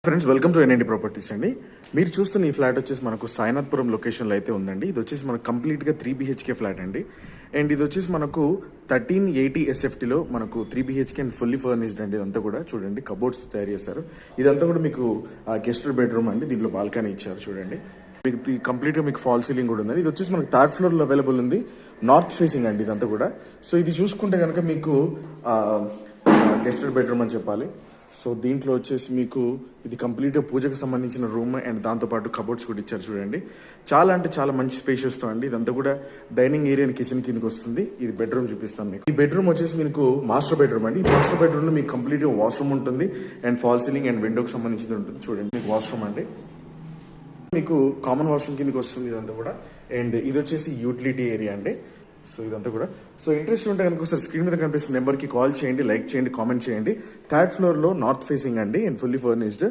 Friends, welcome to ఎన్ఎన్డి properties అండి. మీరు చూస్తున్న ఈ ఫ్లాట్ వచ్చేసి మనకు సాయినాథ్పురం లొకేషన్లో అయితే ఉందండి. ఇది వచ్చేసి మనకు కంప్లీట్గా 3 BHK ఫ్లాట్ అండి. అండ్ ఇది వచ్చేసి మనకు 1380 SFTలో మనకు 3 BHK అండ్ ఫుల్లీ ఫర్నిష్డ్ అండి. ఇదంతా కూడా చూడండి, కబోర్డ్స్ తయారు చేశారు. ఇదంతా కూడా మీకు గెస్ట్ బెడ్రూమ్ అండి. దీంట్లో బాల్కనీ ఇచ్చారు చూడండి. మీకు కంప్లీట్గా మీకు ఫాల్ సీలింగ్ కూడా ఉందండి. ఇది వచ్చేసి మనకు 3rd ఫ్లోర్లో అవైలబుల్ ఉంది. నార్త్ ఫేసింగ్ అండి ఇదంతా కూడా. సో ఇది చూసుకుంటే కనుక మీకు గెస్టెడ్ బెడ్రూమ్ అని చెప్పాలి. సో దీంట్లో వచ్చేసి మీకు ఇది కంప్లీట్గా పూజకు సంబంధించిన రూమ్ అండ్ దాంతోపాటు కబోర్డ్స్ కూడా ఇచ్చారు చూడండి. చాలా అంటే చాలా మంచి స్పేషియస్తో అండి. ఇదంతా కూడా డైనింగ్ ఏరియా అండ్ కిచెన్ కిందకి వస్తుంది. ఇది బెడ్రూమ్ చూపిస్తాను మీకు. ఈ బెడ్రూమ్ వచ్చేసి మీకు మాస్టర్ బెడ్రూమ్ అండి. ఈ మాస్టర్ బెడ్రూమ్లో మీకు కంప్లీట్గా వాష్రూమ్ ఉంటుంది అండ్ ఫాల్ సీలింగ్ అండ్ విండోకి సంబంధించింది ఉంటుంది చూడండి. మీకు వాష్రూమ్ అండి, మీకు కామన్ వాష్రూమ్ కిందకి వస్తుంది ఇదంతా కూడా. అండ్ ఇది వచ్చేసి యూటిలిటీ ఏరియా అండి. సో ఇదంతా కూడా. సో ఇంట్రెస్ట్ ఉంటే కనుక ఒకసారి స్క్రీన్ మీద కనిపిస్తున్న నెంబర్కి కాల్ చేయండి, లైక్ చేయండి, కామెంట్ చేయండి. 3rd ఫ్లోర్లో నార్త్ ఫేసింగ్ అండి అండ్ ఫుల్లీ ఫర్నిష్డ్.